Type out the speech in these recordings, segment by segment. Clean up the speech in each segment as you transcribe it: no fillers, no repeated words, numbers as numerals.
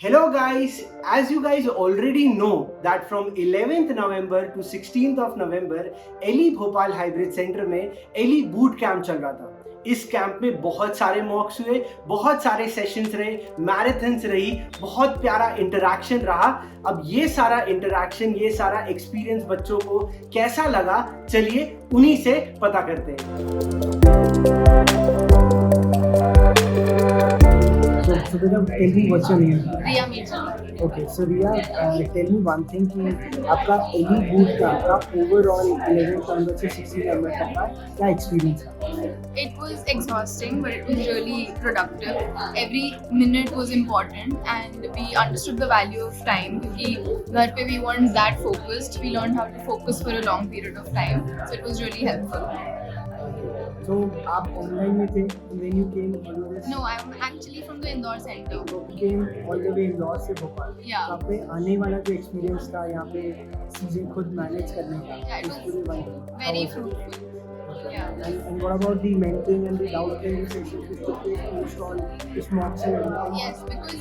Hello guys, as you guys already know that from 11th November to 16th of November एली Bhopal hybrid centre में एली boot camp चल रहा था। इस कैंप में बहुत सारे मॉक्स हुए, बहुत सारे सेशंस रहे, मैराथन्स रही, बहुत प्यारा इंटरैक्शन रहा। अब ये सारा इंटरैक्शन, ये सारा एक्सपीरियंस बच्चों को कैसा लगा, चलिए उन्हीं से पता करते हैं। So Beta, tell me what's your name? Riya Mirza. Okay, so Riya, tell me one thing कि आपका एली बूट कैंप का ओवरऑल 11th नवंबर से 16 नवंबर तक का क्या एक्सपीरियंस था? It was exhausting, but it was really productive. Every minute was important, and we understood the value of time. क्योंकि घर पे we weren't that focused. We learned how to focus for a long period of time, so it was really helpful. So आप online में थे when you came all the way? No, I'm actually from the Indore Center. So you came all the way Indore से Bhopal. Yeah. तो आप पे आने वाला जो एक्सपीरियंस था यहाँ पे चीजें खुद मैनेज करने का, Yeah, it उस was पूरे one very fruitful. Yeah. And what about the mentoring and the doubt clearing sessions which took place post all this mocks and everything? Yes, because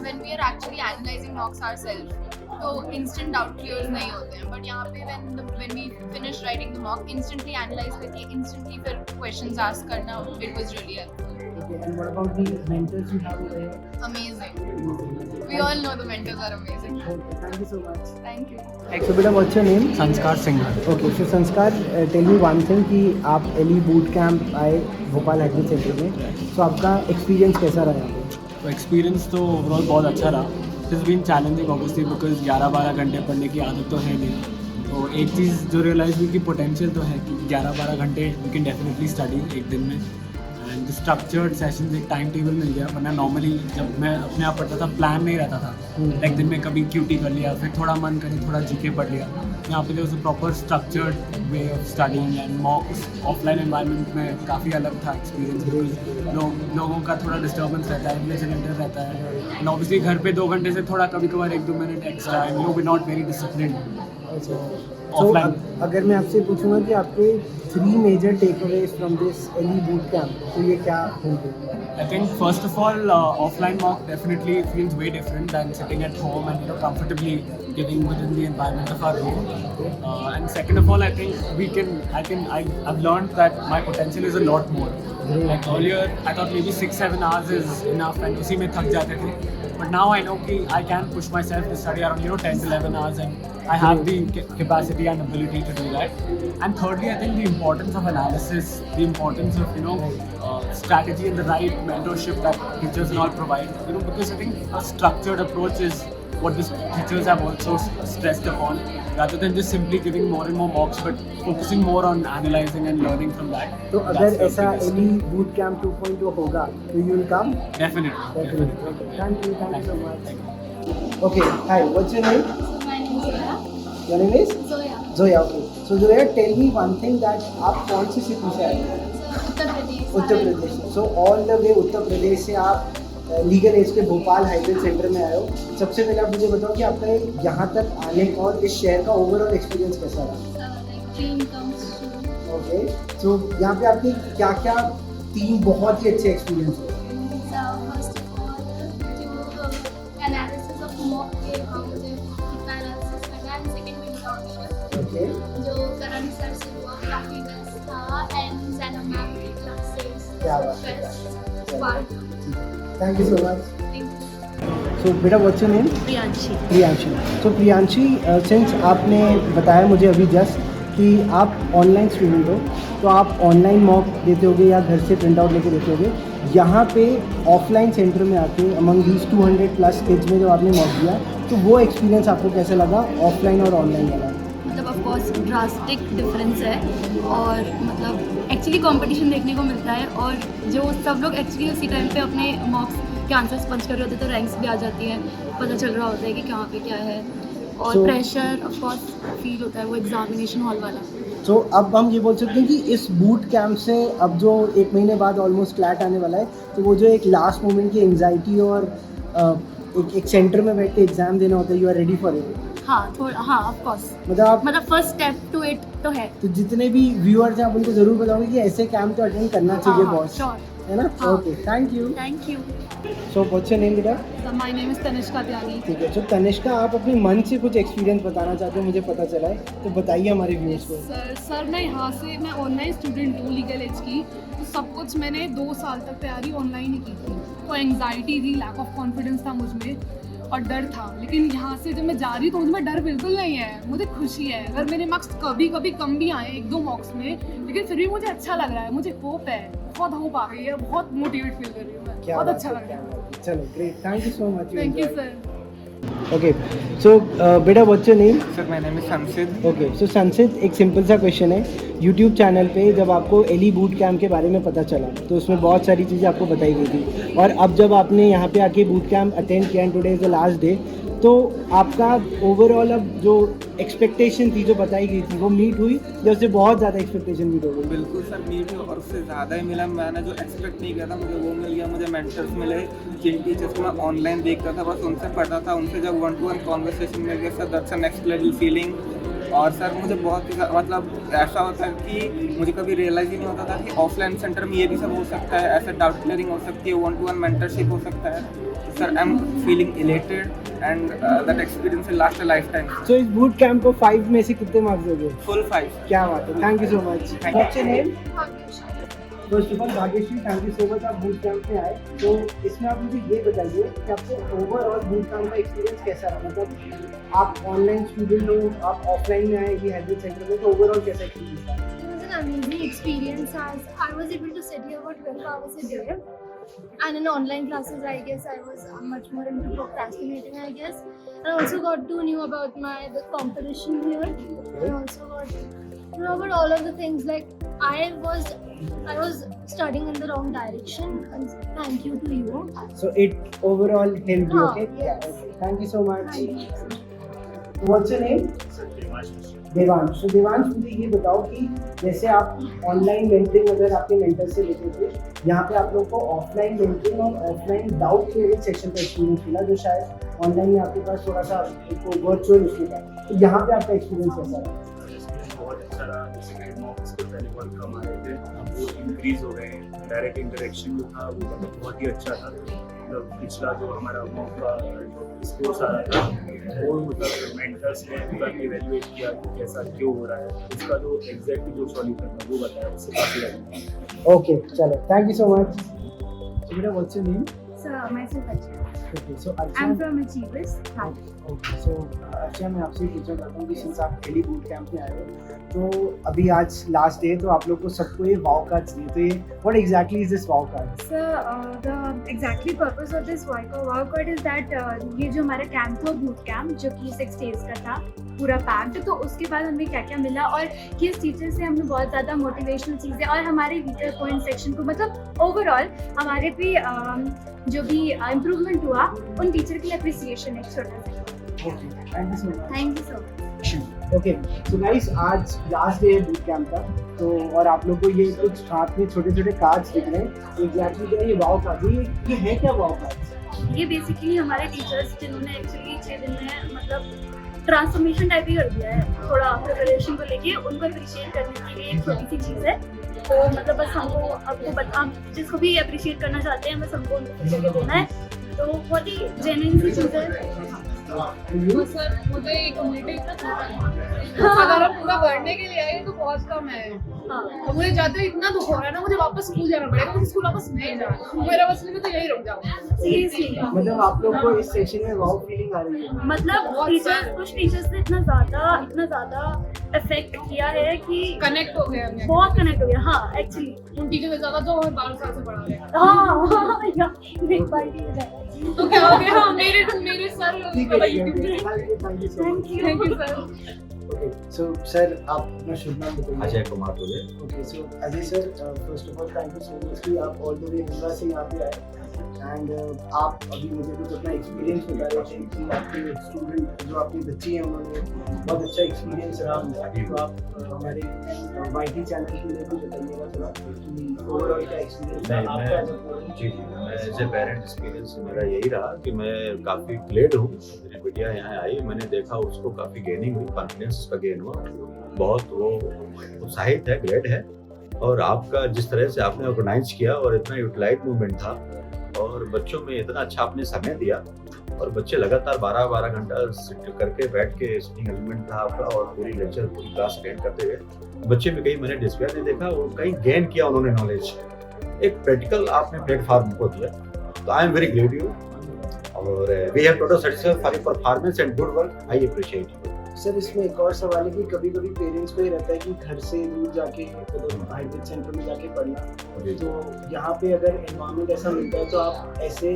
when we are actually analyzing mocks ourselves, तो instant doubt clears नहीं होते हैं, but यहाँ पे when we finish writing the mock, instantly analyze करके instantly फिर questions ask करना, it was really helpful. Okay, and what about the mentors you have over here? Amazing. We all know the mentors are amazing. Okay, thank you so much. Thank you. So beta, what's your name? संस्कार Singh. Okay, so संस्कार, tell me one thing कि आप Eli boot camp आए Bhopal hybrid centre में, तो आपका experience कैसा रहा यहाँ पे? तो एक्सपीरियंस तो ओवरऑल बहुत अच्छा रहा। It is been challenging obviously because 11-12 घंटे पढ़ने की आदत तो है नहीं। तो एक चीज़ जो रियलाइज़ हुई कि पोटेंशियल तो है कि 11-12 घंटे वी कैन डेफिनेटली स्टडी एक दिन में। एंड स्ट्रक्चर्ड सेशंस एक टाइम टेबल मिल गया, वरना नॉर्मली जब मैं अपने आप पढ़ता था प्लान नहीं रहता था। एक दिन में कभी क्यूटी कर लिया, फिर थोड़ा मन करे थोड़ा जीके पढ़ लिया। यहाँ पे जो proper structured way of studying and मॉक्स offline environment में काफ़ी अलग था एक्सपीरियंस। बिकॉज लोगों का थोड़ा डिस्टर्बेंस रहता है, रिलेशन रहता है, एंड ऑब्वियसली घर पे 2 घंटे से थोड़ा कभी कभार 1-2 minute extra, and you be not very disciplined offline. अगर मैं आपसे पूछूंगा कि आपके 3 मेजर टेकअवेज फ्रॉम दिस एली बूट कैंप, तो ये क्या होंगे? I think first of all, offline mock definitely feels way different than sitting at home and comfortably giving within the environment of our room. And second of all, I think I've learned that my potential is a lot more. Like earlier, I thought maybe 6-7 hours is enough, and उसी में थक जाते थे. But now I know कि I can push myself to study around 10 to 11 hours, and I have the capacity and ability to do that. And thirdly, I think the importance of analysis, the importance of strategy and the right mentorship that teachers and all provide. Because I think a structured approach is what the teachers have also stressed upon, rather than just simply giving more and more mocks, but focusing more on analyzing and learning from that. तो अगर ऐसा Eli boot camp 2.0 होगा, तो you will come? Definitely. Thank you so much. Okay, hi, what's your name? My name is Zoya. Your name is? Zoya. Zoya, okay. So Zoya, tell me one thing that आप कौन सी city से आए हो? Uttar Pradesh. Uttar Pradesh. So all the way Uttar Pradesh से आप legal as के Bhopal hybrid centre में आए हो। सबसे पहले आप मुझे बताओ कि आपका यहाँ तक आने का और इस शहर का ओवरऑल एक्सपीरियंस कैसा रहा? Dream comes true. ओके, सो यहाँ पे आपके क्या क्या 3 बहुत ही अच्छे एक्सपीरियंस हुए? First of all, जो analysis of mock के हम मुझे कितना analysis लगा, and second mentorship ओके, जो करण सर से हुआ काफी बेस्ट था, and Zana मैम की क्लासेस क्या बात है। Best part. Thank you so much. Thank you. सो बेटा, what's your name? Priyanshi. Priyanshi. So Priyanshi, since आपने बताया मुझे अभी जस्ट कि आप ऑनलाइन स्टूडेंट हो, तो आप ऑनलाइन मॉक देते होगे या घर से प्रिंट आउट लेके देते होगे। यहाँ पे ऑफलाइन सेंटर में आके अमंग दीज 200+ किड्स में जब आपने मॉक दिया, तो वो एक्सपीरियंस आपको कैसा लगा, ऑफलाइन और ऑनलाइन वाला? मतलब ऑफ कोर्स ड्रास्टिक डिफरेंस है, और मतलब एक्चुअली कंपटीशन देखने को मिलता है, और जो सब लोग एक्चुअली उसी टाइम पे अपने मॉक्स के आंसर्स पंच कर रहे होते हैं, तो रैंक्स भी आ जाती हैं, पता चल रहा होता है कि कहाँ पे क्या है, और प्रेशर ऑफ कोर्स फील होता है वो एग्जामिनेशन हॉल वाला। तो अब हम ये बोल सकते हैं कि इस बूट कैंप से अब जो 1 महीने बाद ऑलमोस्ट क्लैट आने वाला है, तो वो जो एक लास्ट मोमेंट की एंग्जाइटी और एक सेंटर में बैठ के एग्जाम देना होता है, you are ready for it? हाँ, थोड़ा, हाँ ऑफ कोर्स, मतलब फर्स्ट स्टेप टू इट तो है। तो जितने भी व्यूअर्स हैं आप उनको जरूर बताओगे कि ऐसे कैंप तो अटेंड करना चाहिए, हाँ, बॉस, श्योर, है ना? हाँ। Okay, thank you. Thank you. So what's your name बेटा? माय नेम इज़ तनिष्का त्यागी। ठीक है, तो तनिष्का आप अपने मन से कुछ एक्सपीरियंस बताना चाहते हो, मुझे पता चला है, तो बताइए हमारे व्यूअर्स को। सर मैं यहाँ से मैं ऑनलाइन स्टूडेंट हूँ लीगल एज की, तो सब कुछ मैंने 2 साल तक तैयारी ऑनलाइन ही की थी। तो एंग्जाइटी थी, लैक ऑफ कॉन्फिडेंस था मुझ में और डर था, लेकिन यहाँ से जब मैं जा रही तो मुझे डर बिल्कुल नहीं है, मुझे खुशी है। अगर मेरे मार्क्स कभी कभी कम भी आए 1-2 मार्क्स में, लेकिन फिर भी मुझे अच्छा लग रहा है, मुझे होप है, बहुत होप आ गई है, बहुत मोटिवेट फील कर रही हूँ मैं, बहुत अच्छा लग रहा है। चलो great, thank you so much. Thank you sir. Okay, so बेटा what's your name? Sir my name is Sansid. Okay, so Sansid, एक सिंपल सा क्वेश्चन है। यूट्यूब चैनल पे जब आपको एली बूट कैम्प के बारे में पता चला तो उसमें बहुत सारी चीज़ें आपको बताई गई थी, और अब जब आपने यहाँ पे आके बूट कैम्प अटेंड किया and today is the last day, तो आपका ओवरऑल अब जो एक्सपेक्टेशन थी जो बताई गई थी वो मीट हुई, या उससे बहुत ज़्यादा एक्सपेक्टेशन मीट हो गई? बिल्कुल सर, मीट और उससे ज़्यादा ही मिला। मैंने जो एक्सपेक्ट नहीं किया था मुझे वो मिल गया। मुझे मेंटर्स मिले, जिन टीचर्स को मैं ऑनलाइन देखता था बस उनसे पढ़ता था, उनसे जब 1-to-1 कॉन्वर्सेशन मिल गया sir, that's a next level feeling. और सर मुझे बहुत ही मतलब ऐसा होता है कि मुझे कभी रियलाइज़ ही नहीं होता था कि ऑफलाइन सेंटर में ये भी सब हो सकता है, ऐसे डाउट क्लियरिंग हो सकती है, 1-to-1 मेंटरशिप हो सकता है। तो sir I am feeling elated and that experience will last a lifetime. So इस बूट कैम्प को 5 में से कितने मार्क्स दोगे? फुल 5। क्या बात है, thank you so much. Thank you. What's your name? First of all Bhagyashree, thank you so much, आप बूट कैंप में आए। तो इसमें आप मुझे ये बताइए कि आपको ओवरऑल बूट कैंप का एक्सपीरियंस कैसा रहा? मतलब आप ऑनलाइन स्टूडेंट हो, आप ऑफलाइन में आए ये हाइब्रिड सेंटर में, तो ओवरऑल कैसा एक्सपीरियंस था? It was an amazing experience as I was able to study about 12 hours a day. And in online classes, I guess I was much more into procrastinating, I guess. And I also got to know about the competition here. I also got to know about all of the things. Like I was studying in the wrong direction. And thank you to you. So it overall helped you, okay? Yes. Yeah, okay. Thank you so much. Thank you. What's your name? Devansh. तो देवांश, मुझे ये बताओ कि जैसे आप online mentoring अगर आपके mentor से लेते थे, यहाँ पे आप लोग को ऑफलाइन मेंटरिंग और ऑफलाइन डाउट क्लियरिंग सेक्शन का एक्सपीरियंस मिला, जो शायद ऑनलाइन में आपके पास थोड़ा सा वर्चुअल इशू था, तो यहाँ पे आपका एक्सपीरियंस कैसा रहा? बहुत अच्छा रहा। जैसे मॉक्स को पहले बहुत कम आ रहे थे, अब वो इंक्रीज हो गए हैं। डायरेक्ट इंटरेक्शन जो था वो मतलब बहुत ही अच्छा था। मतलब पिछला जो हमारा मॉक का स्कोर्स आ रहा था वो मतलब मेंटर्स ने पूरा इवेल्युएट किया कि कैसा क्यों हो रहा है, उसका जो एग्जैक्टली जो सॉल्यूशन था वो बताया, उससे काफ़ी लगा। ओके, चलो थैंक यू सो मच। मेरा what's your name? Sir, myself Archana. Okay, so I'm from Achievers. Hi. ओके, सो अर्चना, मैं आपसे पूछना चाहता हूँ कि सिंस आप एली बूट कैंप में आए हो, तो अभी आज लास्ट डे, तो आप लोग को सबको ये वाव कार्ड्स दिए, तो ये what exactly is this wow card? So the exactly purpose of this wow card is that ये जो हमारा कैंप था बूट कैंप जो कि 6 days का था पूरा पैक्ड, तो उसके बाद हमें क्या क्या मिला और किस टीचर से हमने बहुत ज़्यादा मोटिवेशनल चीज़ें और हमारे वीकर पॉइंट सेक्शन को मतलब ओवरऑल हमारे पे जो भी इम्प्रूवमेंट हुआ उन टीचर के लिए अप्रिसिएशन एक छोटा सा। Okay, thank you so much. Thank you so much. Okay, so guys, आज लास्ट डे है बूट कैंप का, तो और आप लोग को ये कुछ हाथ में छोटे छोटे कार्ड्स दिख रहे हैं, एग्जैक्टली क्या है ये वाव कार्ड? ये है क्या वाव कार्ड? ये बेसिकली हमारे टीचर्स जिन्होंने एक्चुअली 6 दिन में मतलब ट्रांसफॉर्मेशन टाइप ही कर दिया है थोड़ा प्रिपरेशन को लेके, उनको अप्रिशिएट करने के लिए एक छोटी सी चीज़ है। तो मतलब बस हमको आपको जिसको भी अप्रिशिएट करना चाहते हैं बस हमको उनको जगह देना है, तो बहुत ही जेन्युइन सी चीज़ है। तो सर मुझे ये कम्युनिटी इतना छोटा है, अगर हम पूरा बढ़ने के लिए आए तो बहुत कम है। और मुझे जाते इतना दुख हो रहा है ना, मुझे वापस स्कूल जाना पड़ेगा, मुझे स्कूल वापस नहीं जाना, मेरा बस में तो यही रुक जाऊँ सीरियसली मतलब आप लोग को इस सेशन में वाव फीलिंग आ रही है? मतलब कुछ टीचर्स ने इतना ज़्यादा इफेक्ट किया है कि कनेक्ट हो गए हमने, बहुत कनेक्ट हो गया। हाँ एक्चुअली उन टीचर से ज़्यादा जो हमें 12 साल से पढ़ा रहे हैं। तो क्या हो गया? हाँ, मेरे सर ठीक है, thank you so much. Thank you sir. Okay, so sir आप अपना शुभ नाम बताइए। Ajay Kumar Dubey. Okay, so Ajay sir, first of all thank you so much कि आप ऑल द वे इंडिया से यहाँ पे आए, एंड आप अभी मुझे कुछ अपना एक्सपीरियंस बता रहे थे कि आपके स्टूडेंट जो आपके बच्चे हैं उन्होंने बहुत अच्छा एक्सपीरियंस रहा, तो आप हमारे वाईटी चैनल के लिए भी बताइएगा थोड़ा कि ओवरऑल क्या एक्सपीरियंस है आपका? जी, मैं एज ए पेरेंट एक्सपीरियंस मेरा यही रहा कि मैं काफ़ी ग्लेड हूँ। मेरी बिटिया यहाँ आई, मैंने देखा उसको काफ़ी गेनिंग हुई, कॉन्फिडेंस उसका गेन हुआ, बहुत वो उत्साहित है, ग्लेड है। और आपका जिस तरह से आपने ऑर्गेनाइज किया और इतना यूटिलाइज मूवमेंट था, और और बच्चों में इतना अच्छा आपने समय दिया और बच्चे लगातार 12-12 घंटा सिट करके बैठ के स्विमिंग एलिमेंट था आपका और पूरी लेक्चर पूरी क्लास अटेंड करते हुए बच्चे में कहीं मैंने डिस्प्ले नहीं देखा और कहीं गेन किया उन्होंने नॉलेज। एक प्रैक्टिकल आपने प्लेटफॉर्म को दिया, तो I am very great you और we have total satisfied for your performance and good work. I appreciate you. Sir इसमें एक और सवाल है कि कभी कभी पेरेंट्स को ये रहता है कि घर से दूर जाके मतलब हाइब्रिड सेंटर में जाके पढ़ना, तो यहाँ पे अगर एनवायरनमेंट ऐसा मिलता है तो आप ऐसे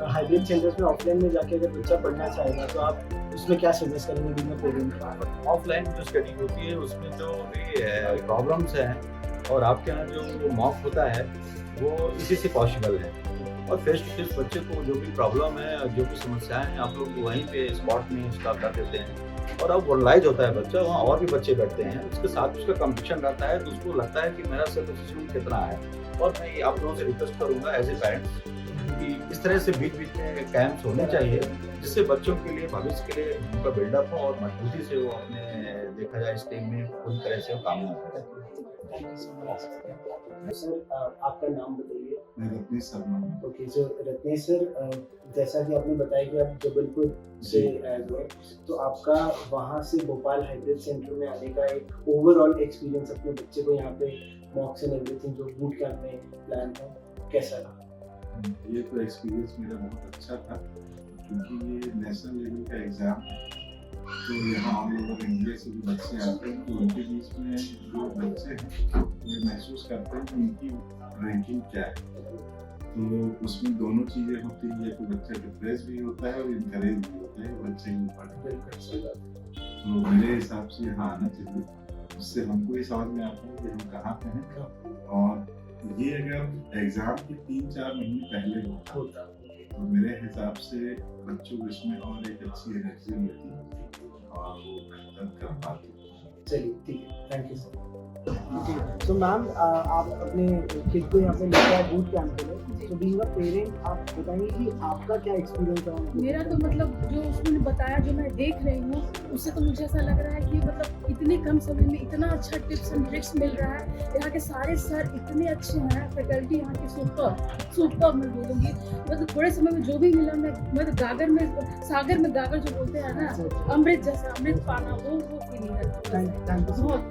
हाइब्रिड सेंटर्स में ऑफलाइन में जाके अगर बच्चा पढ़ना चाहेगा तो आप उसमें क्या सजेस्ट करेंगे बिना पेरेंट? ऑफलाइन जो स्टडी होती है उसमें जो भी प्रॉब्लम्स हैं और आपके यहाँ जो मॉक होता है वो इसी से पॉसिबल है और फेस टू फेस बच्चे को जो भी प्रॉब्लम है जो भी समस्याएं हैं आप लोग वहीं पे स्पॉट में उसका कर देते हैं और अब वर्लाइज होता है बच्चा, वहाँ और भी बच्चे बैठते हैं, उसके साथ उसका कंपटीशन रहता है तो उसको लगता है कि मेरा सेल्फ एस्टीम कितना है। और मैं ये आप लोगों से रिक्वेस्ट करूँगा एज ए पेरेंट्स कि इस तरह से बीच बीच में कैंप्स होने चाहिए जिससे बच्चों के लिए भविष्य के लिए उनका बिल्डअप हो और मजबूती से वो अपने देखा जाए इस टीम में पूरी तरह से वो काम करें। Thank you so much. Sir आपका नाम बताइए। मैं Ratnesh Sharma. Okay so Ratnesh sir, जैसा कि आपने बताया कि आप जबलपुर से आए हुए, तो आपका वहाँ से भोपाल हाइब्रिड सेंटर में आने का एक ओवरऑल एक्सपीरियंस अपने बच्चे को यहाँ पे मॉक्स एंड एवरीथिंग जो बूट कैंप में प्लान था कैसा रहा? ये तो एक्सपीरियंस मेरा बहुत अच्छा था क्योंकि ये नेशनल लेवल का एग्ज़ाम है, तो यहाँ हम लोग अगर इंडिया से भी बच्चे आते हैं तो उनके बीच में जो बच्चे हैं वो महसूस करते हैं कि उनकी रैंकिंग क्या है, तो उसमें दोनों चीज़ें होती हैं, तो बच्चा डिप्रेस भी होता है और इनकरेज भी होता है बच्चे के ऊपर। तो मेरे हिसाब से यहाँ आना चाहिए, उससे हमको ये समझ में आता है कि हम कहाँ पे हैं और ये अगर एग्ज़ाम के 3-4 महीने पहले होता तो मेरे हिसाब से बच्चों को इसमें और एक अच्छी एनर्जी मिलती और वो बेहतर कर पाते। चलिए ठीक है, थैंक यू सर। तो मैम आप अपने किड को यहाँ पे लेकर आए बूट कैंप के लिए, तो बीइंग अ पेरेंट आप बताएंगे कि आपका क्या एक्सपीरियंस रहा? मेरा तो मतलब जो उसने बताया जो मैं देख रही हूँ उससे तो मुझे ऐसा लग रहा है कि मतलब इतने कम समय में इतना अच्छा टिप्स एंड ट्रिक्स मिल रहा है। यहाँ के सारे सर इतने अच्छे हैं, फैकल्टी यहाँ की सुपर मैं बोलूँगी। मतलब थोड़े समय में जो भी मिला मैं तो सागर में गागर जो बोलते हैं ना, अमृत जैसा अमृत पाना वो फीलिंग है। Thank you. बहुत